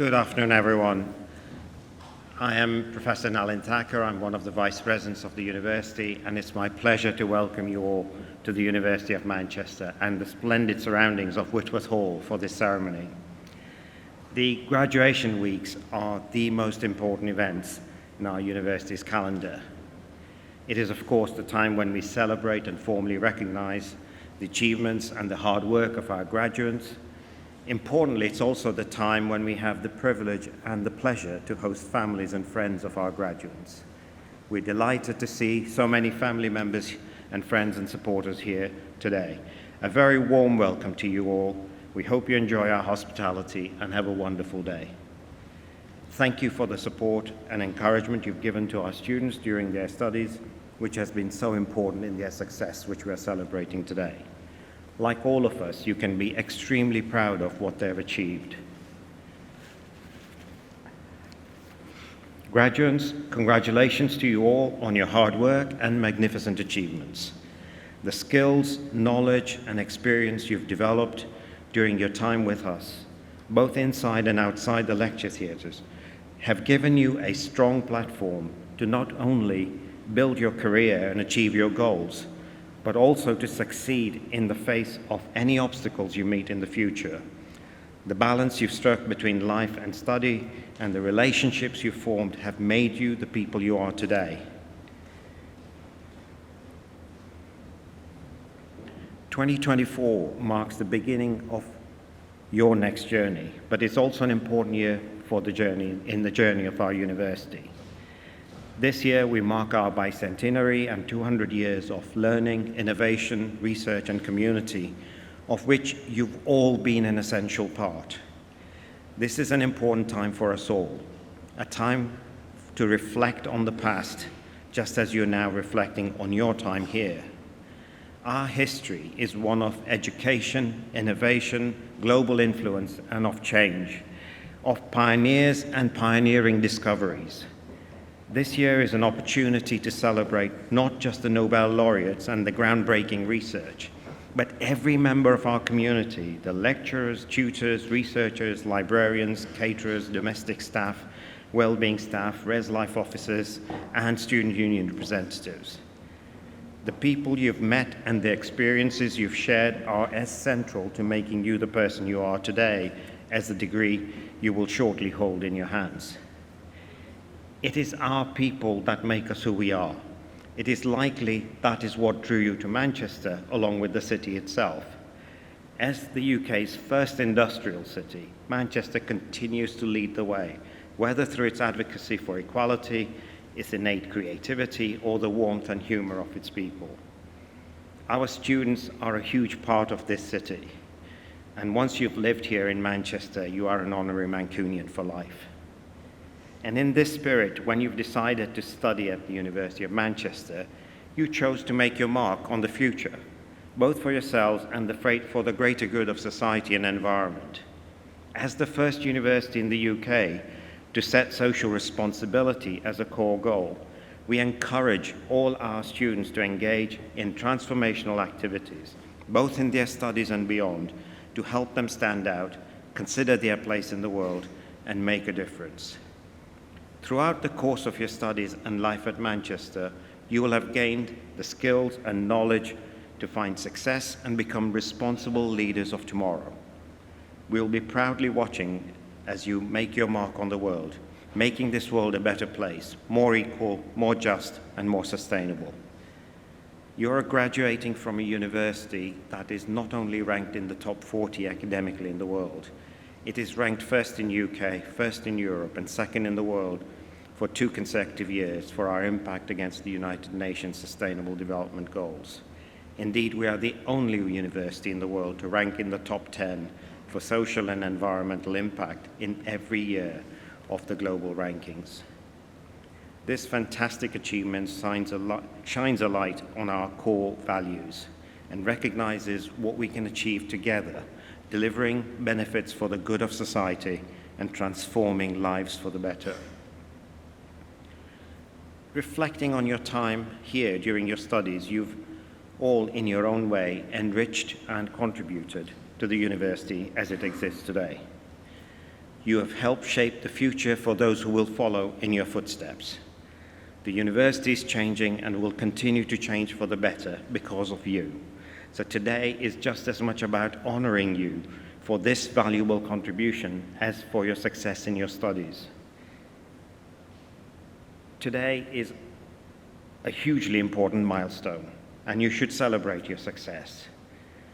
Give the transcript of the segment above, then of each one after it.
Good afternoon, everyone. I am Professor Nalin Thakur. I'm one of the Vice Presidents of the University, and it's my pleasure to welcome you all to the University of Manchester and the splendid surroundings of Whitworth Hall for this ceremony. The graduation weeks are the most important events in our university's calendar. It is, of course, the time when we celebrate and formally recognize the achievements and the hard work of our graduates. Importantly, it's also the time when we have the privilege and the pleasure to host families and friends of our graduates. We're delighted to see so many family members and friends and supporters here today. A very warm welcome to you all. We hope you enjoy our hospitality and have a wonderful day. Thank you for the support and encouragement you've given to our students during their studies, which has been so important in their success, which we are celebrating today. Like all of us, you can be extremely proud of what they've achieved. Graduates, congratulations to you all on your hard work and magnificent achievements. The skills, knowledge, and experience you've developed during your time with us, both inside and outside the lecture theatres, have given you a strong platform to not only build your career and achieve your goals, but also to succeed in the face of any obstacles you meet in the future. The balance you've struck between life and study and the relationships you've formed have made you the people you are today. 2024 marks the beginning of your next journey, but it's also an important year for the journey of our university. This year, we mark our bicentenary and 200 years of learning, innovation, research, and community, of which you've all been an essential part. This is an important time for us all, a time to reflect on the past, just as you're now reflecting on your time here. Our history is one of education, innovation, global influence, and of change, of pioneers and pioneering discoveries. This year is an opportunity to celebrate not just the Nobel laureates and the groundbreaking research, but every member of our community, the lecturers, tutors, researchers, librarians, caterers, domestic staff, well-being staff, Res Life officers, and student union representatives. The people you've met and the experiences you've shared are as central to making you the person you are today as the degree you will shortly hold in your hands. It is our people that make us who we are. It is likely that is what drew you to Manchester, along with the city itself. As the UK's first industrial city, Manchester continues to lead the way, whether through its advocacy for equality, its innate creativity, or the warmth and humour of its people. Our students are a huge part of this city, and once you've lived here in Manchester, you are an honorary Mancunian for life. And in this spirit, when you've decided to study at the University of Manchester, you chose to make your mark on the future, both for yourselves and for the greater good of society and environment. As the first university in the UK to set social responsibility as a core goal, we encourage all our students to engage in transformational activities, both in their studies and beyond, to help them stand out, consider their place in the world, and make a difference. Throughout the course of your studies and life at Manchester, you will have gained the skills and knowledge to find success and become responsible leaders of tomorrow. We will be proudly watching as you make your mark on the world, making this world a better place, more equal, more just, and more sustainable. You are graduating from a university that is not only ranked in the top 40 academically in the world, it is ranked first in UK, first in Europe, and second in the world for 2 consecutive years for our impact against the United Nations Sustainable Development Goals. Indeed, we are the only university in the world to rank in the top 10 for social and environmental impact in every year of the global rankings. This fantastic achievement shines a light on our core values and recognizes what we can achieve together, delivering benefits for the good of society and transforming lives for the better. Reflecting on your time here during your studies, you've all, in your own way, enriched and contributed to the university as it exists today. You have helped shape the future for those who will follow in your footsteps. The university is changing and will continue to change for the better because of you. So today is just as much about honoring you for this valuable contribution as for your success in your studies. Today is a hugely important milestone, and you should celebrate your success.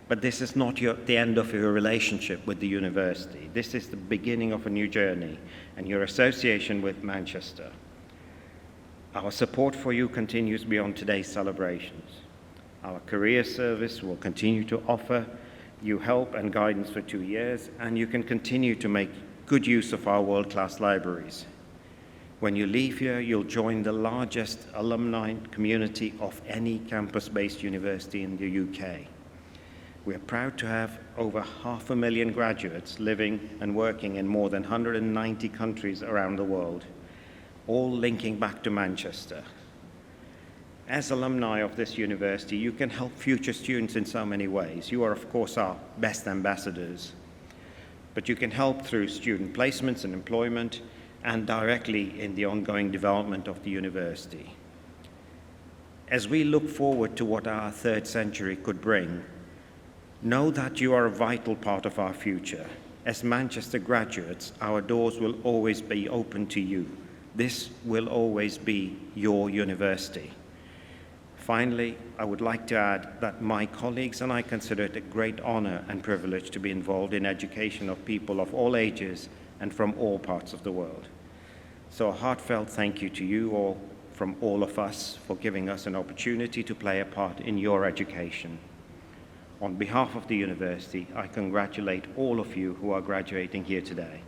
But this is not the end of your relationship with the university. This is the beginning of a new journey and your association with Manchester. Our support for you continues beyond today's celebrations. Our career service will continue to offer you help and guidance for 2 years, and you can continue to make good use of our world-class libraries. When you leave here, you'll join the largest alumni community of any campus-based university in the UK. We are proud to have over 500,000 graduates living and working in more than 190 countries around the world, all linking back to Manchester. As alumni of this university, you can help future students in so many ways. You are, of course, our best ambassadors, but you can help through student placements and employment and directly in the ongoing development of the university. As we look forward to what our third century could bring, know that you are a vital part of our future. As Manchester graduates, our doors will always be open to you. This will always be your university. Finally, I would like to add that my colleagues and I consider it a great honor and privilege to be involved in education of people of all ages and from all parts of the world. So a heartfelt thank you to you all from all of us for giving us an opportunity to play a part in your education. On behalf of the university, I congratulate all of you who are graduating here today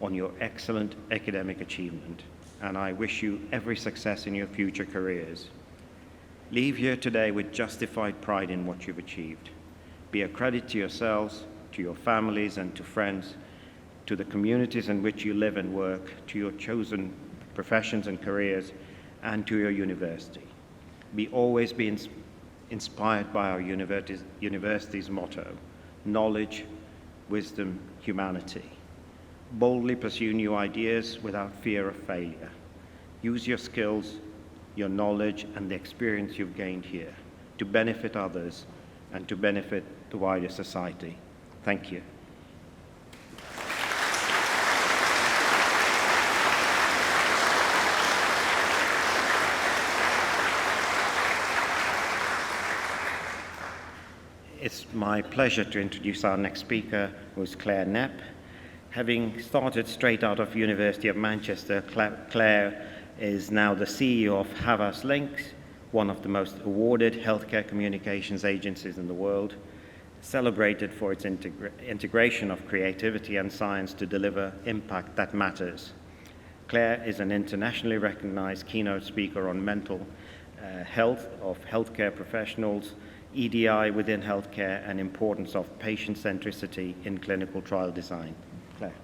on your excellent academic achievement, and I wish you every success in your future careers. Leave here today with justified pride in what you've achieved. Be a credit to yourselves, to your families and to friends, to the communities in which you live and work, to your chosen professions and careers, and to your university. Always be inspired by our university's motto, knowledge, wisdom, humanity. Boldly pursue new ideas without fear of failure. Use your skills, your knowledge, and the experience you've gained here to benefit others and to benefit the wider society. Thank you. It's my pleasure to introduce our next speaker, who is Claire Knapp. Having started straight out of University of Manchester, Claire is now the CEO of Havas Links, one of the most awarded healthcare communications agencies in the world, celebrated for its integration of creativity and science to deliver impact that matters. Claire is an internationally recognized keynote speaker on mental health of healthcare professionals, EDI within healthcare, and importance of patient centricity in clinical trial design. Claire.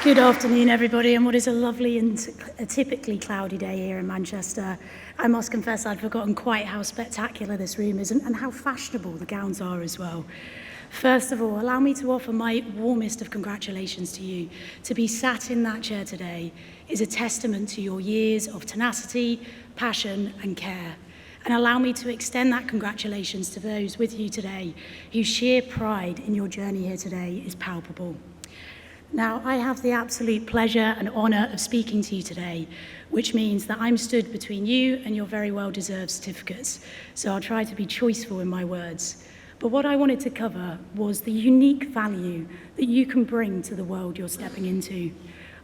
Good afternoon, everybody, and what is a lovely and a typically cloudy day here in Manchester. I must confess I'd forgotten quite how spectacular this room is and how fashionable the gowns are as well. First of all, allow me to offer my warmest of congratulations to you. To be sat in that chair today is a testament to your years of tenacity, passion, and care. And allow me to extend that congratulations to those with you today whose sheer pride in your journey here today is palpable. Now, I have the absolute pleasure and honour of speaking to you today, which means that I'm stood between you and your very well-deserved certificates, so I'll try to be choiceful in my words. But what I wanted to cover was the unique value that you can bring to the world you're stepping into.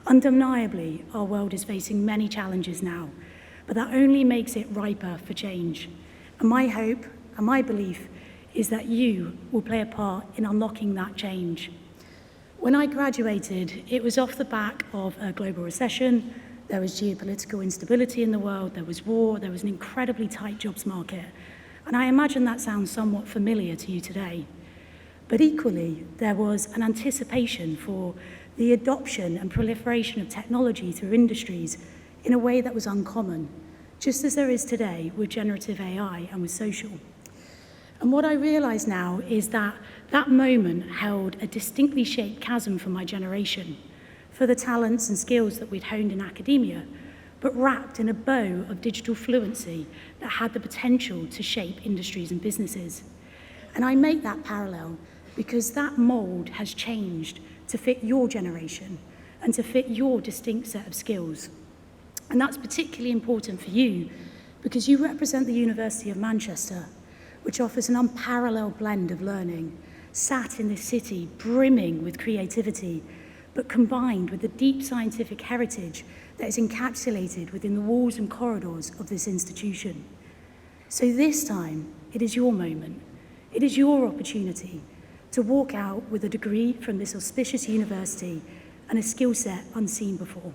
Undeniably, our world is facing many challenges now, but that only makes it riper for change. And my hope and my belief is that you will play a part in unlocking that change. When I graduated, it was off the back of a global recession. There was geopolitical instability in the world, there was war, there was an incredibly tight jobs market. And I imagine that sounds somewhat familiar to you today. But equally, there was an anticipation for the adoption and proliferation of technology through industries in a way that was uncommon, just as there is today with generative AI and with social. And what I realise now is that that moment held a distinctly shaped chasm for my generation, for the talents and skills that we'd honed in academia, but wrapped in a bow of digital fluency that had the potential to shape industries and businesses. And I make that parallel because that mould has changed to fit your generation and to fit your distinct set of skills. And that's particularly important for you because you represent the University of Manchester, which offers an unparalleled blend of learning, sat in this city brimming with creativity, but combined with the deep scientific heritage that is encapsulated within the walls and corridors of this institution. So this time, it is your moment. It is your opportunity to walk out with a degree from this auspicious university and a skill set unseen before.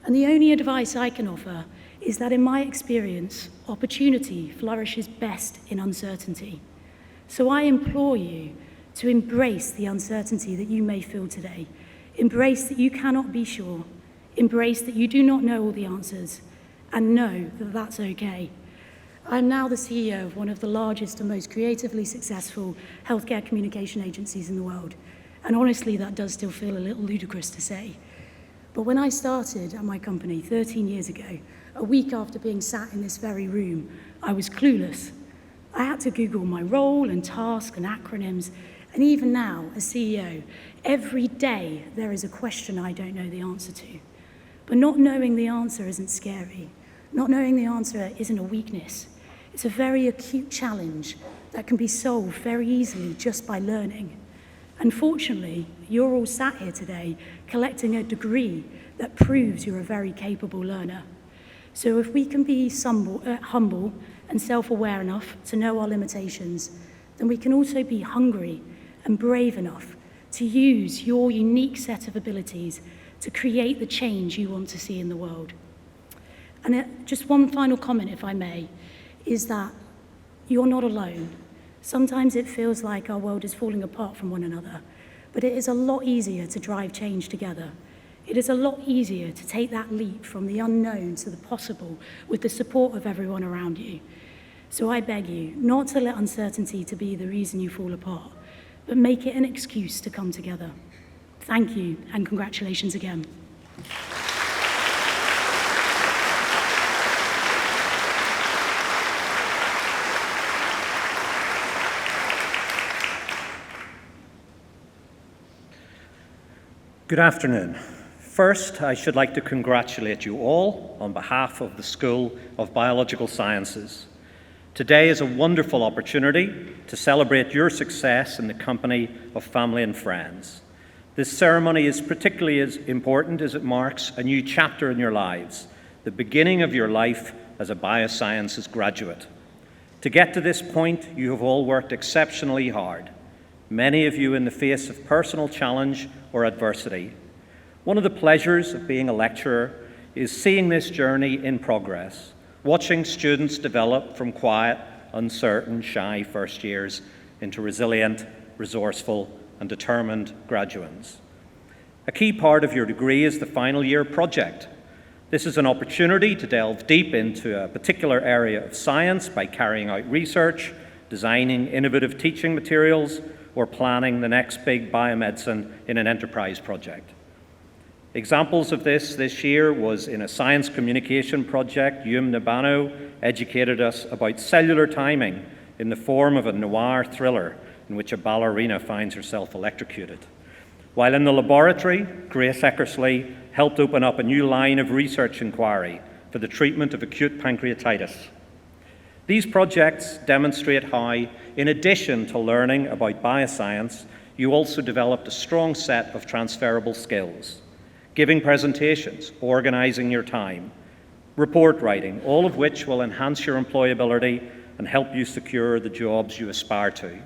And the only advice I can offer is that in my experience, opportunity flourishes best in uncertainty. So I implore you to embrace the uncertainty that you may feel today. Embrace that you cannot be sure. Embrace that you do not know all the answers, and know that that's okay. I'm now the CEO of one of the largest and most creatively successful healthcare communication agencies in the world. And honestly, that does still feel a little ludicrous to say. But when I started at my company 13 years ago, a week after being sat in this very room, I was clueless. I had to Google my role and task and acronyms, and even now, as CEO, every day there is a question I don't know the answer to. But not knowing the answer isn't scary. Not knowing the answer isn't a weakness. It's a very acute challenge that can be solved very easily just by learning. Unfortunately, you're all sat here today collecting a degree that proves you're a very capable learner. So if we can be humble and self-aware enough to know our limitations, then we can also be hungry and brave enough to use your unique set of abilities to create the change you want to see in the world. And just one final comment, if I may, is that you're not alone. Sometimes it feels like our world is falling apart from one another, but it is a lot easier to drive change together. It is a lot easier to take that leap from the unknown to the possible with the support of everyone around you. So I beg you not to let uncertainty to be the reason you fall apart, but make it an excuse to come together. Thank you, and congratulations again. Good afternoon. First, I should like to congratulate you all on behalf of the School of Biological Sciences. Today is a wonderful opportunity to celebrate your success in the company of family and friends. This ceremony is particularly as important as it marks a new chapter in your lives, the beginning of your life as a biosciences graduate. To get to this point, you have all worked exceptionally hard, many of you in the face of personal challenge or adversity. One of the pleasures of being a lecturer is seeing this journey in progress, watching students develop from quiet, uncertain, shy first years into resilient, resourceful, and determined graduates. A key part of your degree is the final year project. This is an opportunity to delve deep into a particular area of science by carrying out research, designing innovative teaching materials, or planning the next big biomedicine in an enterprise project. Examples of this year was in a science communication project. Yum Nabano educated us about cellular timing in the form of a noir thriller in which a ballerina finds herself electrocuted. While in the laboratory, Grace Eckersley helped open up a new line of research inquiry for the treatment of acute pancreatitis. These projects demonstrate how, in addition to learning about bioscience, you also developed a strong set of transferable skills. Giving presentations, organizing your time, report writing, all of which will enhance your employability and help you secure the jobs you aspire to.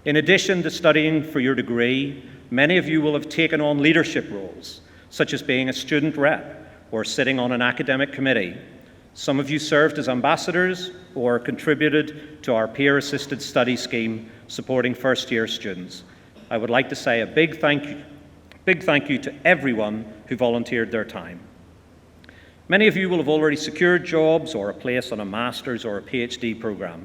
In addition to studying for your degree, many of you will have taken on leadership roles, such as being a student rep or sitting on an academic committee. Some of you served as ambassadors or contributed to our peer-assisted study scheme supporting first-year students. I would like to say a big thank you to everyone who volunteered their time. Many of you will have already secured jobs or a place on a master's or a PhD program.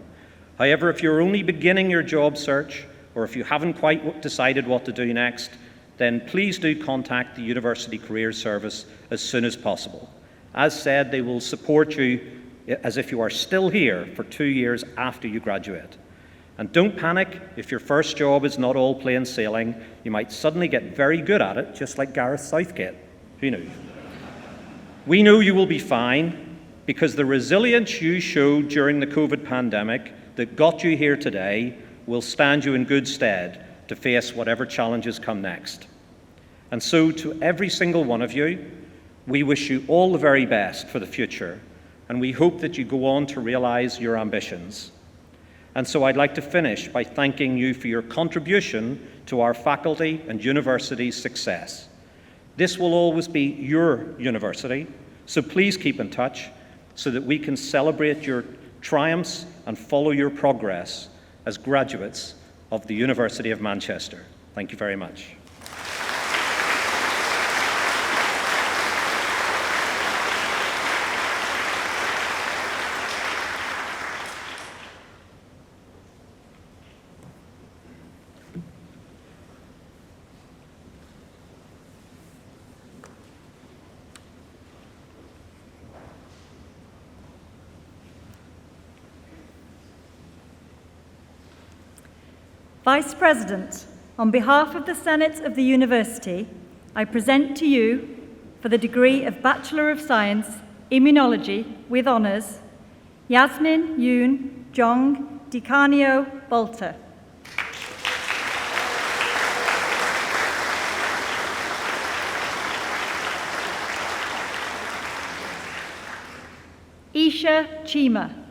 However, if you're only beginning your job search, or if you haven't quite decided what to do next, then please do contact the University Careers Service as soon as possible. As said, they will support you as if you are still here for 2 years after you graduate. And don't panic if your first job is not all plain sailing. You might suddenly get very good at it, just like Gareth Southgate. Who knew? We know you will be fine, because the resilience you showed during the COVID pandemic that got you here today will stand you in good stead to face whatever challenges come next. And so, to every single one of you, we wish you all the very best for the future, and we hope that you go on to realize your ambitions. And so I'd like to finish by thanking you for your contribution to our faculty and university's success. This will always be your university, so please keep in touch so that we can celebrate your triumphs and follow your progress as graduates of the University of Manchester. Thank you very much. Vice President, on behalf of the Senate of the University, I present to you, for the degree of Bachelor of Science, Immunology with Honours, Yasmin Yoon Jong Dicanio Bolter. Isha Chima.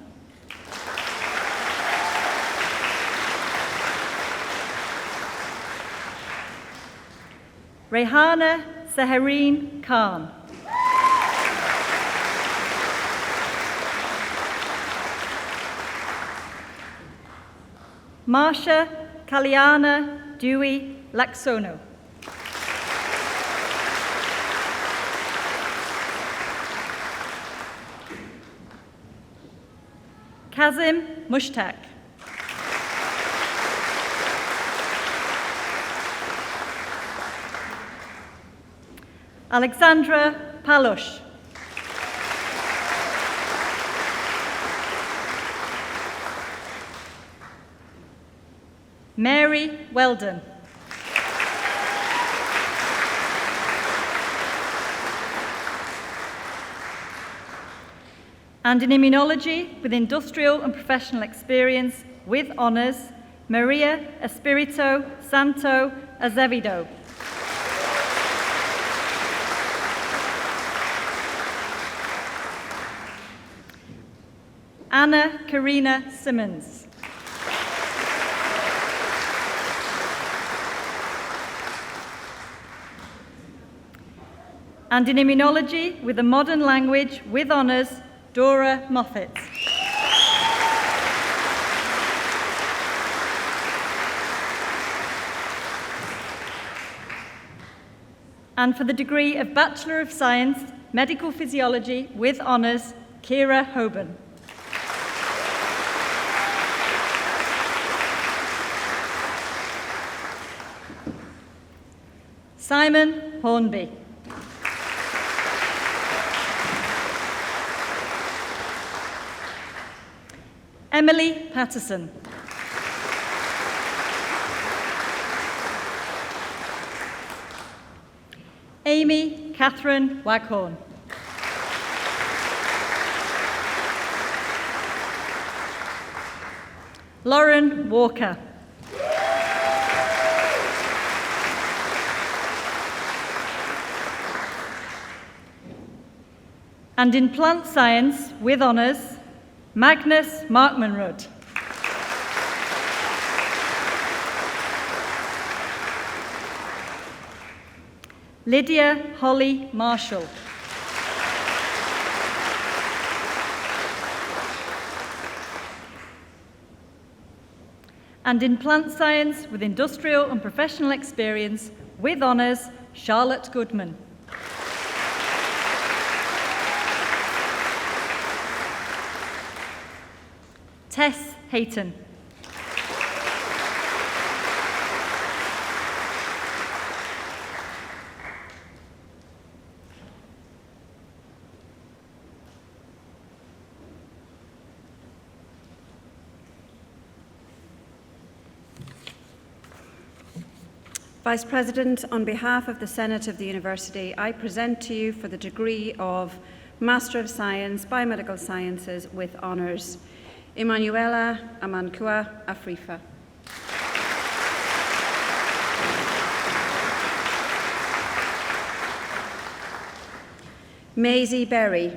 Rehana Sahareen Khan. Marsha Kalyana Dewey Laksono. Kazim Mushtaq. Alexandra Palush. Mary Weldon. And in Immunology with Industrial and Professional Experience with Honours, Maria Espirito Santo Azevedo. Anna Karina Simmons. And in Immunology with a Modern Language with Honours, Dora Moffat. And for the degree of Bachelor of Science, Medical Physiology with Honours, Kira Hoban. Simon Hornby. Emily Patterson. Amy Catherine Waghorn. Lauren Walker. And in Plant Science with Honours, Magnus Markmanrud. Lydia Holly Marshall. And in Plant Science with Industrial and Professional Experience with Honours, Charlotte Goodman. Tess Hayton. Vice President, on behalf of the Senate of the University, I present to you for the degree of Master of Science, Biomedical Sciences with honours, Emanuela Amankua Afrifa. Maisie Berry.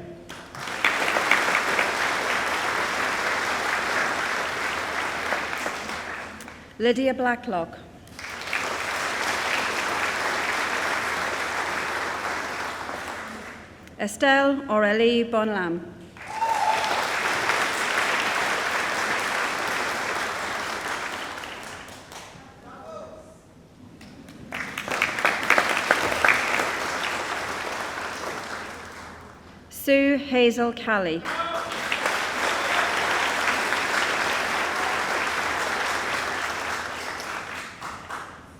Lydia Blacklock. Estelle Aurélie Bonlam. Sue Hazel Calley.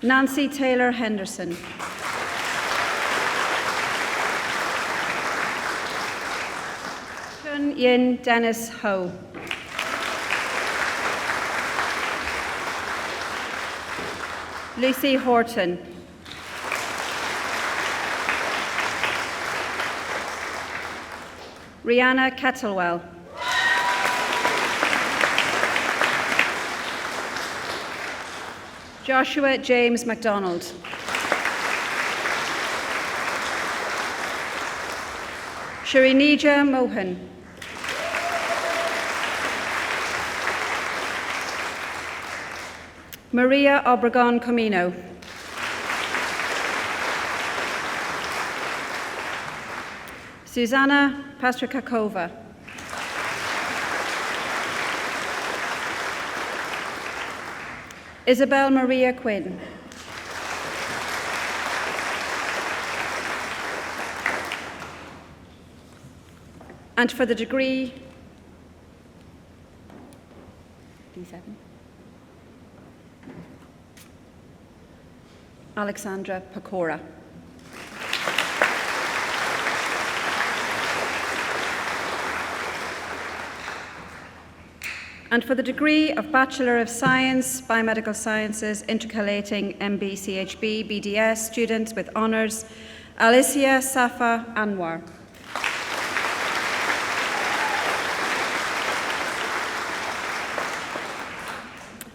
Nancy Taylor Henderson. Chun Yin Dennis Ho. Lucy Horton. Rihanna Kettlewell. Joshua James MacDonald. Shirinija Mohan. Maria Obregon Comino. Susanna Pastrikakova. Isabel Maria Quinn. And for the degree D7, Alexandra Pecora. And for the degree of Bachelor of Science, Biomedical Sciences, intercalating MB-CHB, BDS, students with honours, Alicia Safa Anwar.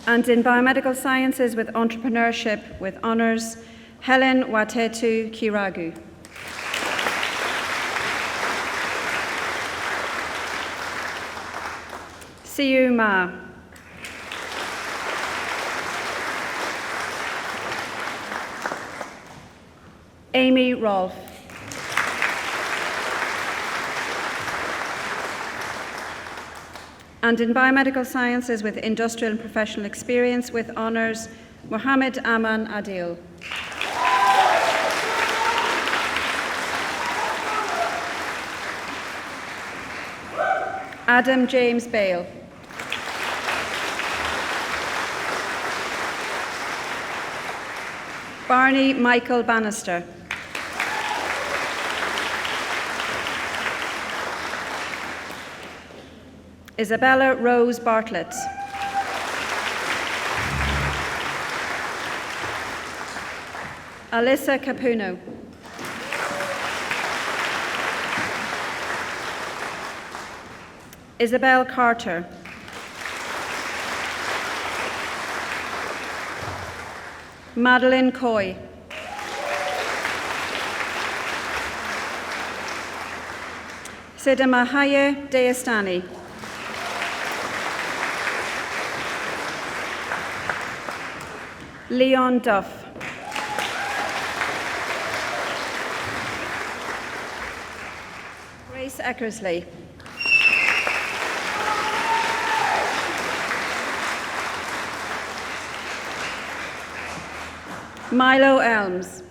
And in Biomedical Sciences with Entrepreneurship with honours, Helen Watetu Kiragu. Siu Ma. Amy Rolfe. And in Biomedical Sciences with Industrial and Professional Experience with honours, Mohammed Aman Adil. Adam James Bale. Barney Michael Bannister. Isabella Rose Bartlett. Alyssa Capuno. Isabel Carter. Madeline Coy. Sidamahaye Deastani. Leon Duff. Grace Eckersley. Milo Elms.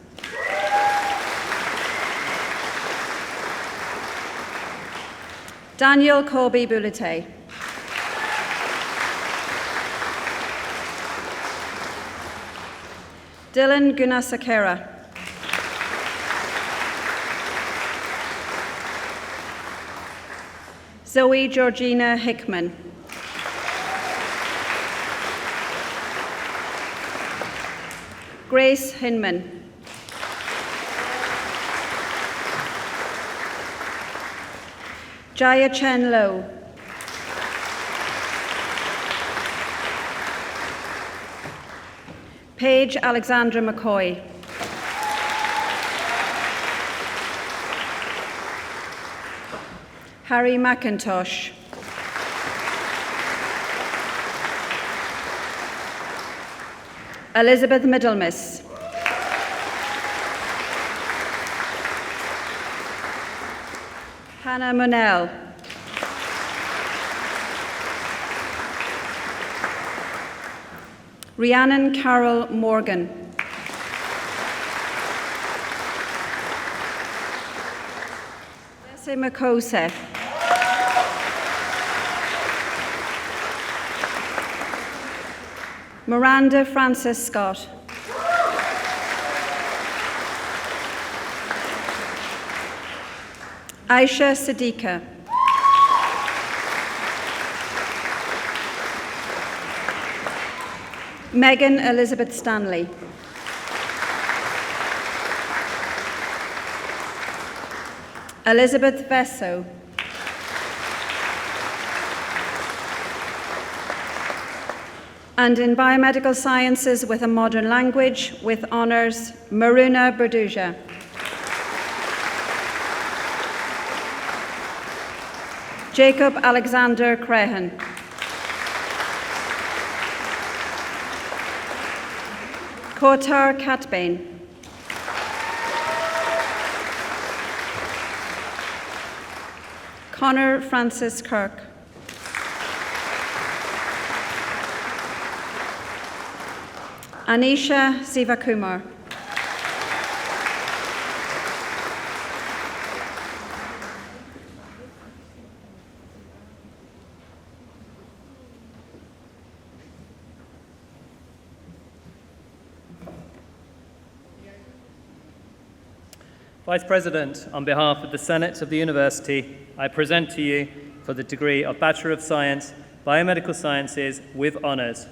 Daniel Colby Boulete. Dylan Gunasakera. Zoe Georgina Hickman. Grace Hinman. Jaya Chen Lo. Paige Alexandra McCoy. Harry McIntosh. Elizabeth Middlemiss. Hannah Monell. Rhiannon Carol Morgan. Jesse Makose. Miranda Francis Scott. Aisha Siddiqa. Megan Elizabeth Stanley. Elizabeth Vesso. And in Biomedical Sciences with a Modern Language, with honours, Maruna Berduja. Jacob Alexander Crehan. Kotar Katbane. Connor Francis Kirk. Anisha Sivakumar. Vice President, on behalf of the Senate of the University, I present to you for the degree of Bachelor of Science, Biomedical Sciences with honours,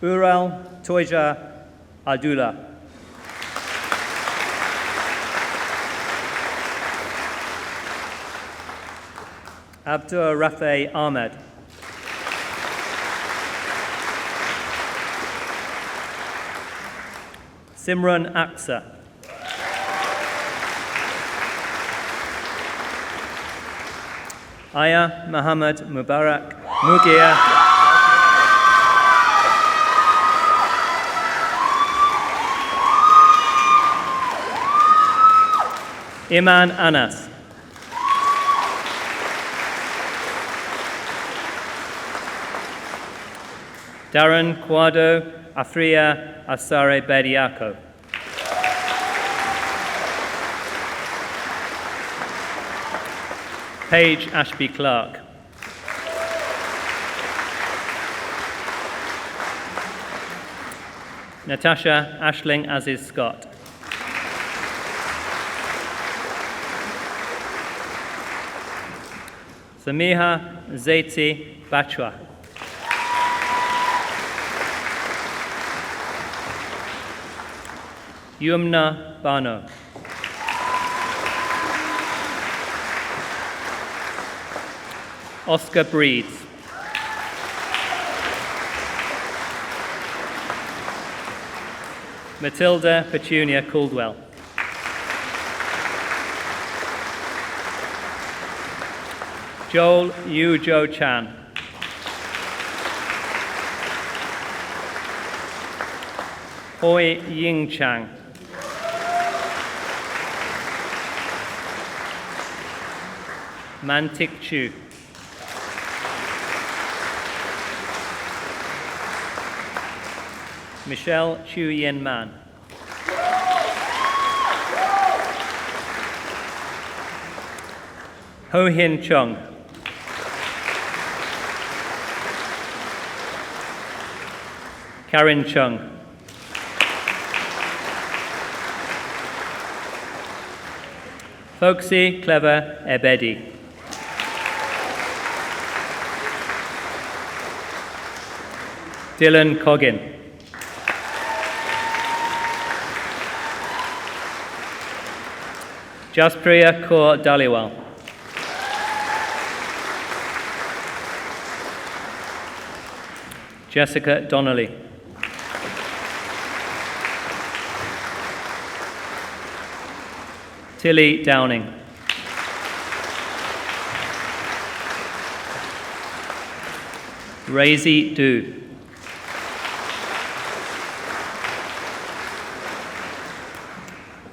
Ural Toija Aldula. Abdur Rafe Ahmed. Simran Aksa. Aya Muhammad Mubarak Mugia. Iman Anas. Darren Quado Afria Asare Bediako. Paige Ashby Clark. Natasha Ashling Aziz Scott. Samiha Zaiti Bachwa. Yumna Bano. Oscar Breeds. Matilda Petunia Caldwell. Joel Yu Jo Chan. Hoi Ying Chang. Mantik Chu. Michelle Chu Yen Man. Ho Hin Chung. Karen Chung. Foxy Clever Ebedi. Dylan Coggin. Jaspriya Kaur Daliwal. Jessica Donnelly. Tilly Downing. Razy Du.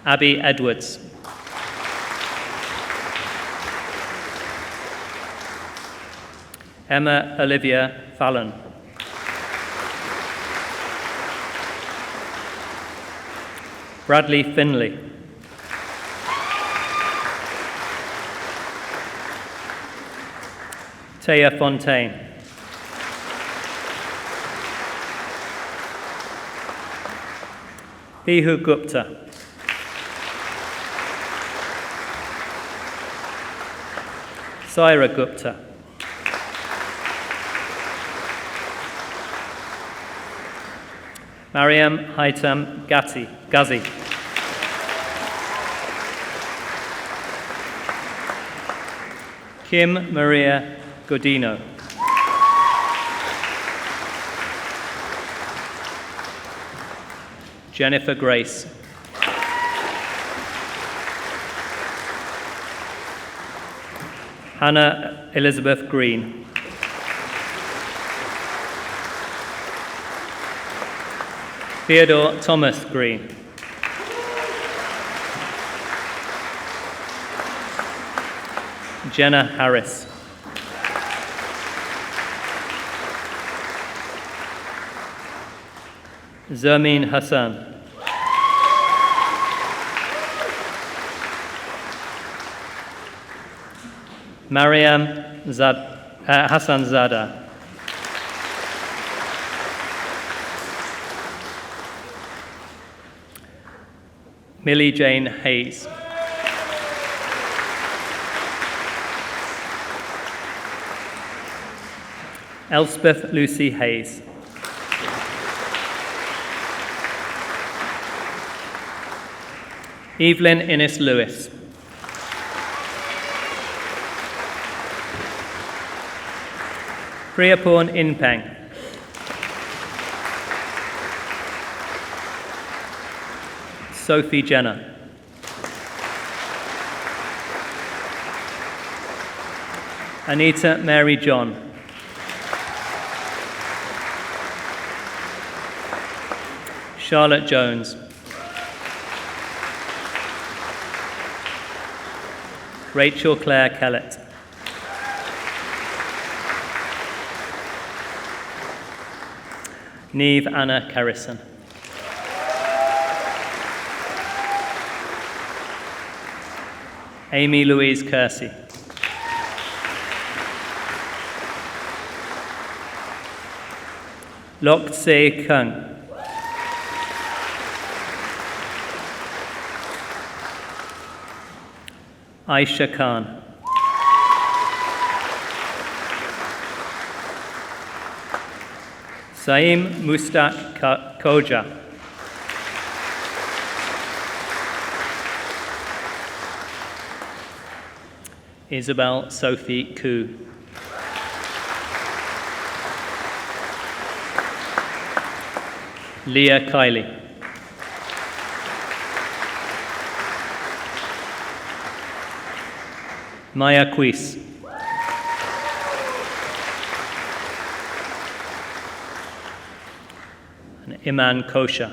Abby Edwards. Emma Olivia Fallon. Bradley Finley. Taya Fontaine. Bihu Gupta. Saira Gupta. Mariam Haitam Ghazi. Kim Maria Godino. Jennifer Grace. Hannah Elizabeth Green. Theodore Thomas Green. Jenna Harris. Zermeen Hassan. Mariam Hassan Zada. Millie Jane Hayes. Elspeth Lucy Hayes. Evelyn Innes Lewis. Priyaporn Inpeng. Sophie Jenner. Anita Mary John. Charlotte Jones. Rachel Claire Kellett. Neve Anna Kerrison. Amy Louise Kersey. Lok Se Kung. Aisha Khan. Saim Mustaq Koja. Isabel Sophie Koo. Leah Kiley. Maya Quis. And Iman Kosha.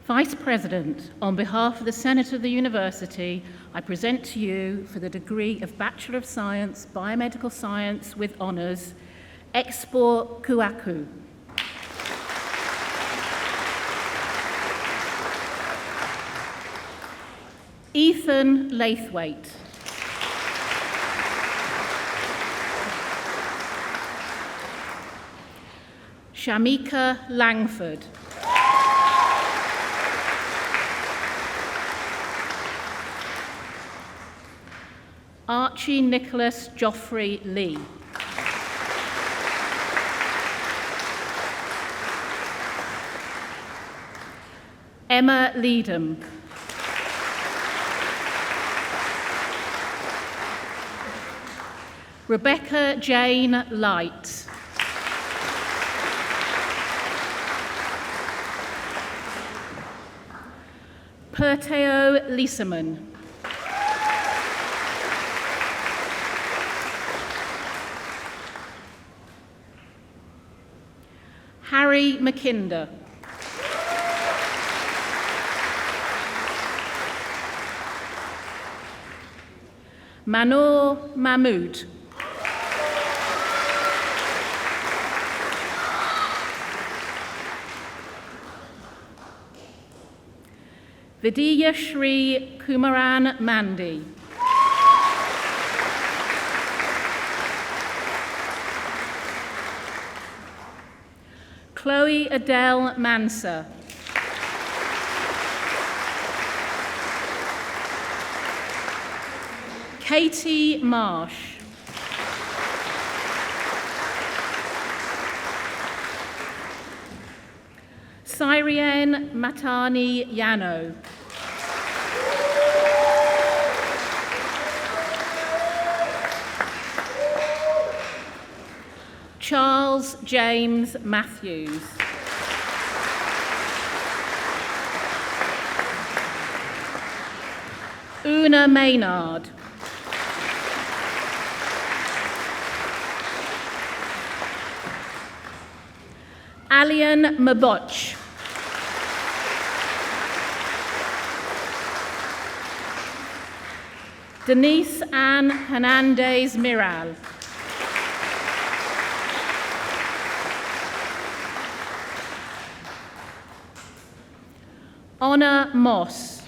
Vice President, on behalf of the Senate of the University, I present to you for the degree of Bachelor of Science, Biomedical Science with Honours, Expo Kuaku. Ethan Laithwaite. Shamika Langford. Archie Nicholas Joffrey Lee. Emma Leedham. Rebecca Jane Light. Perteo Lieseman. Harry McKinder. Manor Mahmood. Vidya Shri Kumaran Mandi. Chloe Adele Manser. Katie Marsh. Cyrienne Matani Yano. Charles James Matthews. Una Maynard. Alian Maboch. Denise Ann Hernandez Miral. Honor Moss.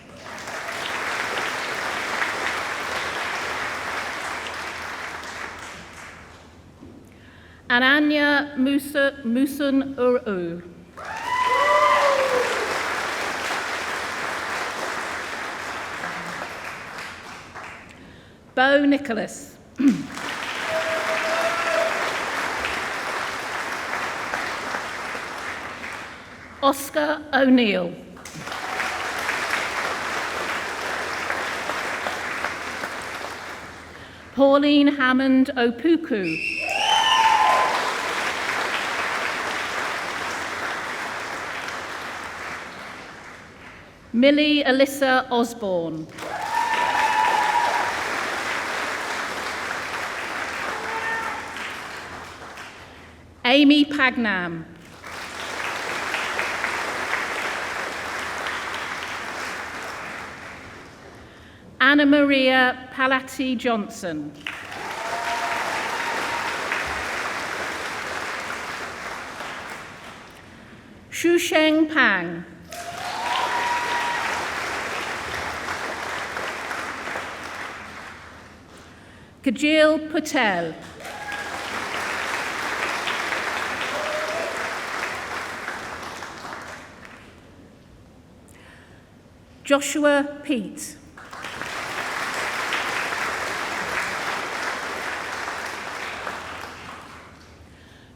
Ananya Musun Uru. Bo Nicholas. Oscar O'Neill. Pauline Hammond Opuku. Millie Alyssa Osborne. Amy Pagnam. Anna Maria Palatti Johnson. Shusheng Pang. Kajil Patel. Joshua Pete.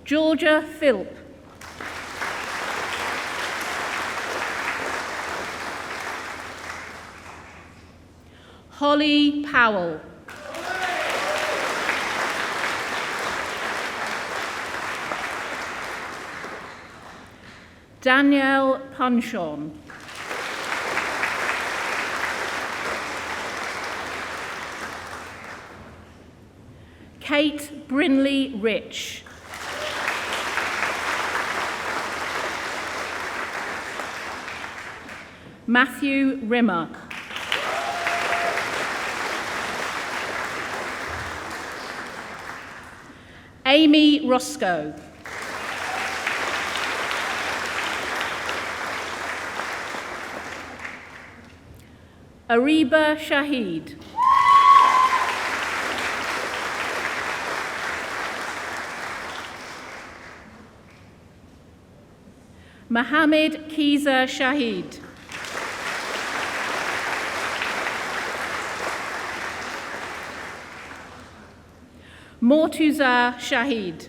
Georgia Philp. Holly Powell. Danielle Punchon. Kate Brinley Rich. Matthew Rimmer. Amy Roscoe. Ariba Shahid. Mohammed Kiza Shahid. Mortuza Shahid.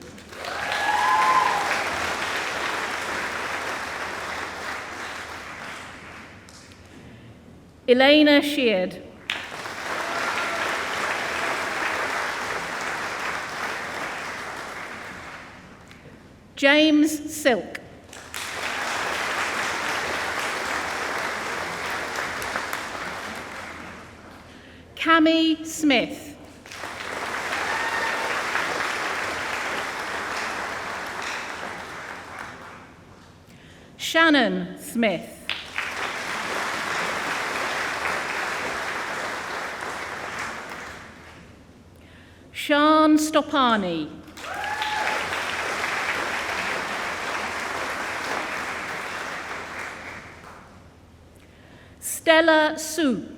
Elena Sheard. James Silk. Cami Smith. Shannon Smith. Shan Stopani. Stella Su.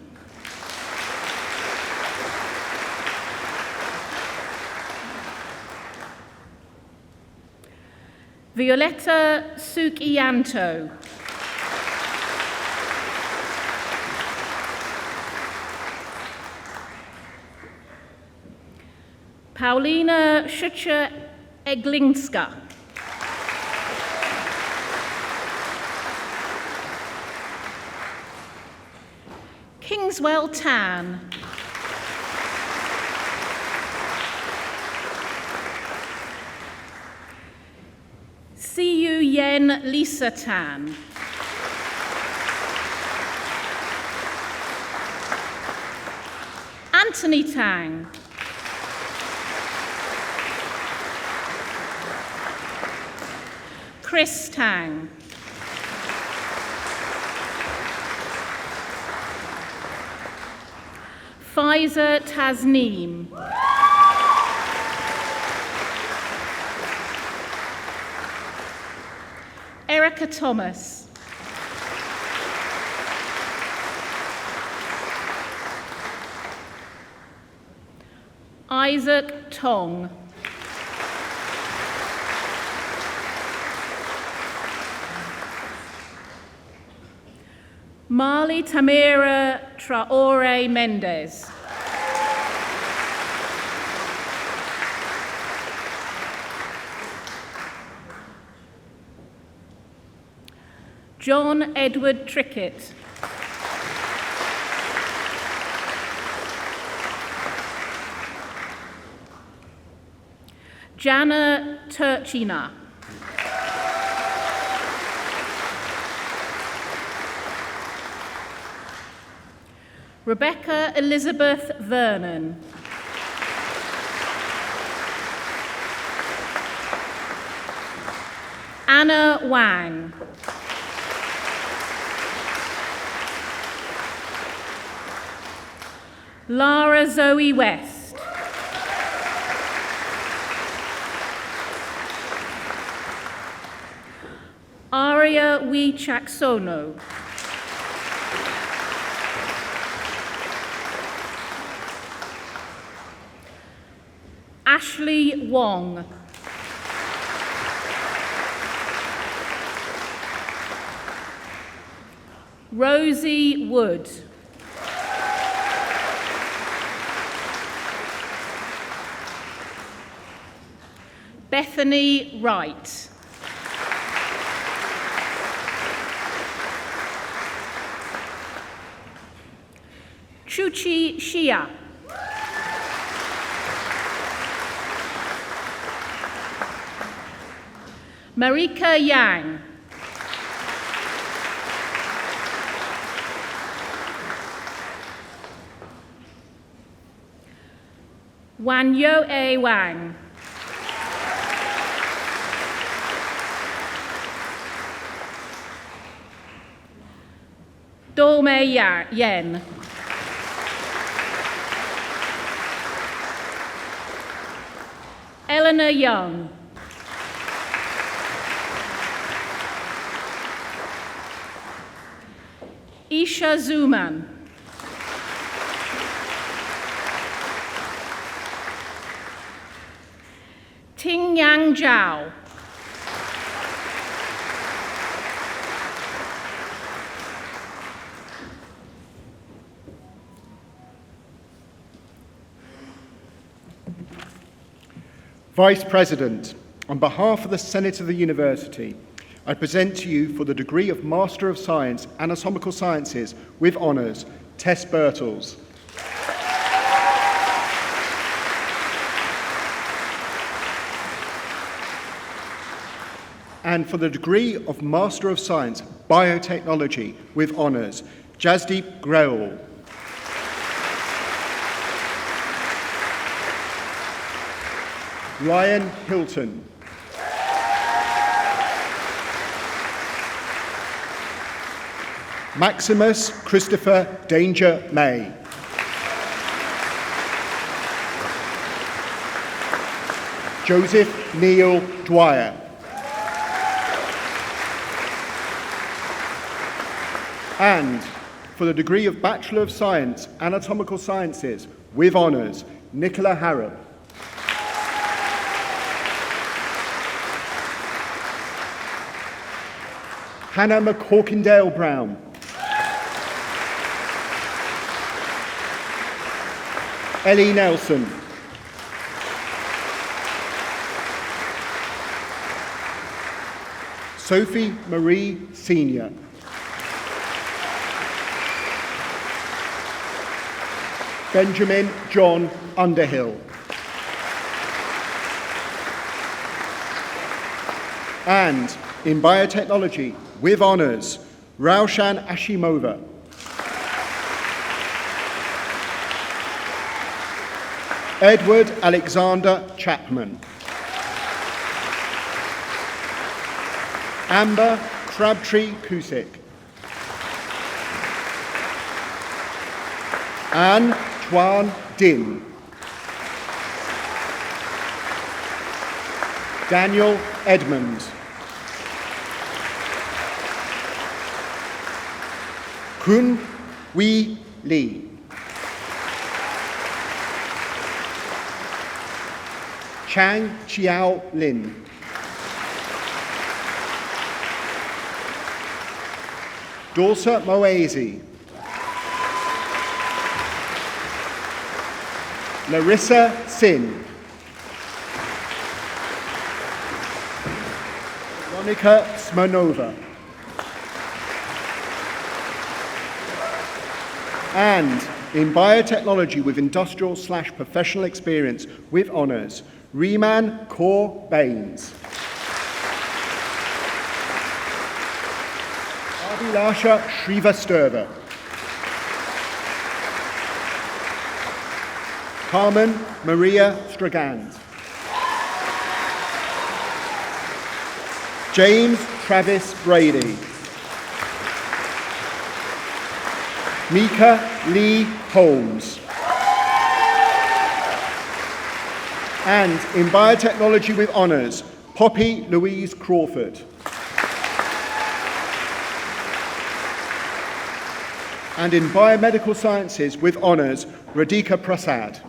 Violetta Sukiyanto. Paulina Schucher-Eglinska. Kingswell Tan. Siyu Yen Lisa Tan. Anthony Tang. Chris Tang. Faiza Tasneem. Erica Thomas. Isaac Tong. Marley Tamira Traore Mendez. John Edward Trickett. Jana Turchina. Rebecca Elizabeth Vernon. Anna Wang. Lara Zoe West. Aria Wichaksono. Ashley Wong. Rosie Wood. Bethany Wright. Chuchi Shia. Marika Yang. Wanyo-e Wang. Do-mei Yen. Eleanor Young. Isha Zuman. Ting Yang Zhao. Vice President, on behalf of the Senate of the University, I present to you for the degree of Master of Science, Anatomical Sciences, with honours, Tess Birtles. And for the degree of Master of Science, Biotechnology, with honours, Jasdeep Graul. Ryan Hilton. Maximus Christopher Danger May. Joseph Neil Dwyer. And for the degree of Bachelor of Science, Anatomical Sciences, with honours, Nicola Harrop. Hannah McHawkindale Brown. Ellie Nelson. Sophie Marie Senior. Benjamin John Underhill. And in biotechnology, with honours, Raushan Ashimova. Edward Alexander Chapman. Amber Crabtree Cusick. Anne Tuan Din. Daniel Edmonds. Kun Wee Lee. Chang Chiao Lin. Dorsa Moesi. Larissa Sin. Veronica Smirnova. And in biotechnology with industrial/professional experience with honours, Reman Kaur Baines. Abhilasha Shrivastava. Carmen Maria Stragand. James Travis Brady. Mika Lee Holmes. And in biotechnology with honours, Poppy Louise Crawford. And in biomedical sciences with honours, Radhika Prasad.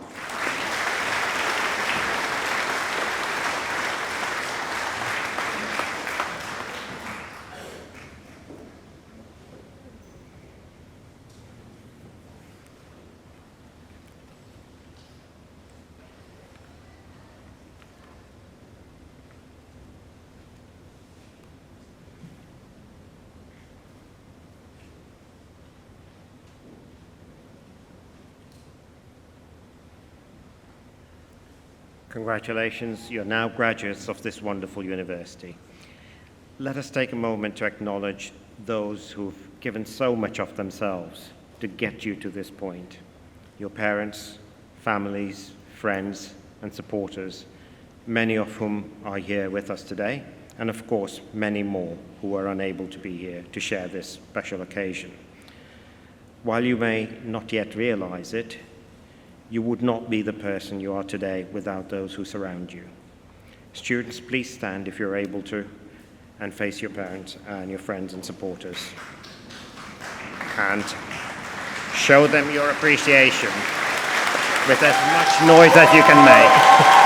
Congratulations, you're now graduates of this wonderful university. Let us take a moment to acknowledge those who've given so much of themselves to get you to this point. Your parents, families, friends, and supporters, many of whom are here with us today, and of course, many more who are unable to be here to share this special occasion. While you may not yet realize it, you would not be the person you are today without those who surround you. Students, please stand if you're able to and face your parents and your friends and supporters. And show them your appreciation with as much noise as you can make.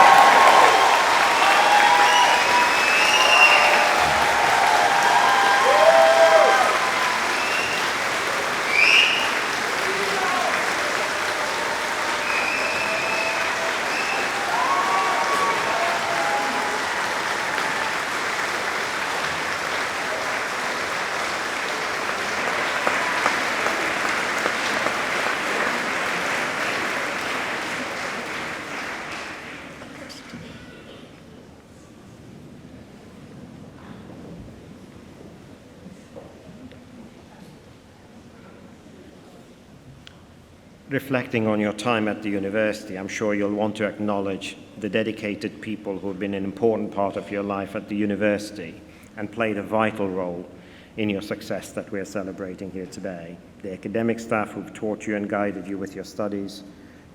reflecting on your time at the university, I'm sure you'll want to acknowledge the dedicated people who have been an important part of your life at the university and played a vital role in your success that we're celebrating here today. The academic staff who've taught you and guided you with your studies,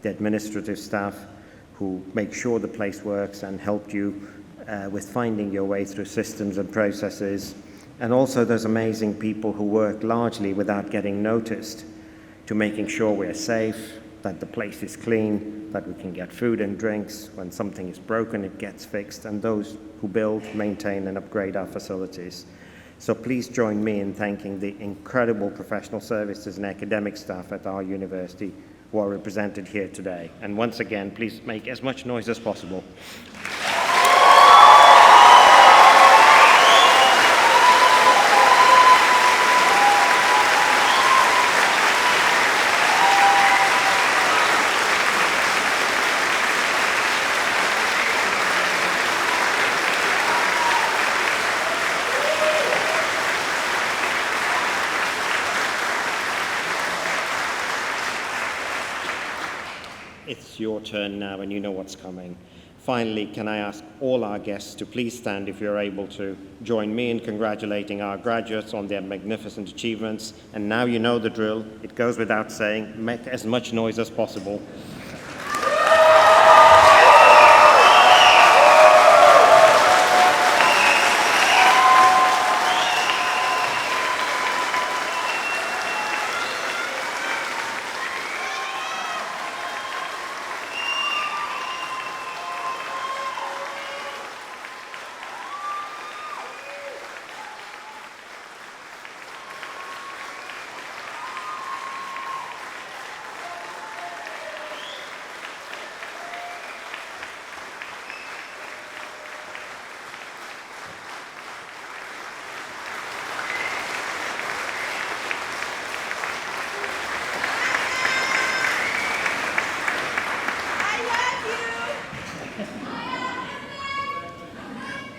the administrative staff who make sure the place works and helped you with finding your way through systems and processes, and also those amazing people who work largely without getting noticed to making sure we're safe, that the place is clean, that we can get food and drinks. When something is broken, it gets fixed, and those who build, maintain, and upgrade our facilities. So please join me in thanking the incredible professional services and academic staff at our university who are represented here today. And once again, please make as much noise as possible. It's your turn now, and you know what's coming. Finally, can I ask all our guests to please stand if you're able to join me in congratulating our graduates on their magnificent achievements. And now you know the drill. It goes without saying, make as much noise as possible.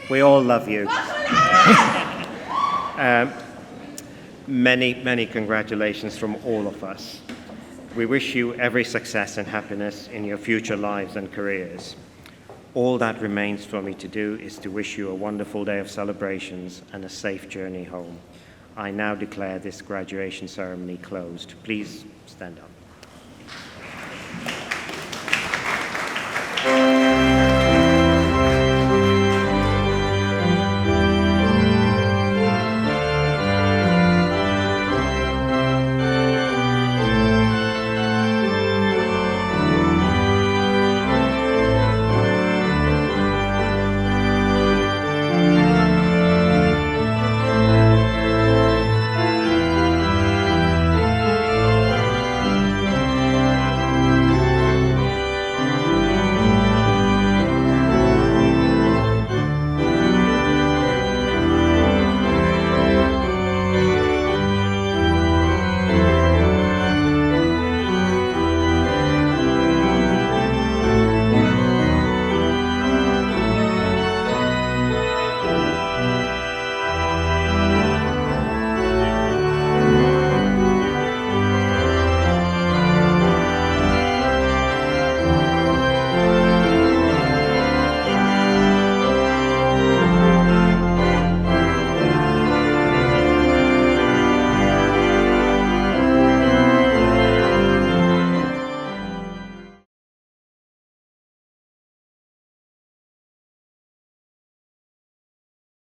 We all love you. Many congratulations from all of us. We wish you every success and happiness in your future lives and careers. All that remains for me to do is to wish you a wonderful day of celebrations and a safe journey home. I now declare this graduation ceremony closed. Please stand up.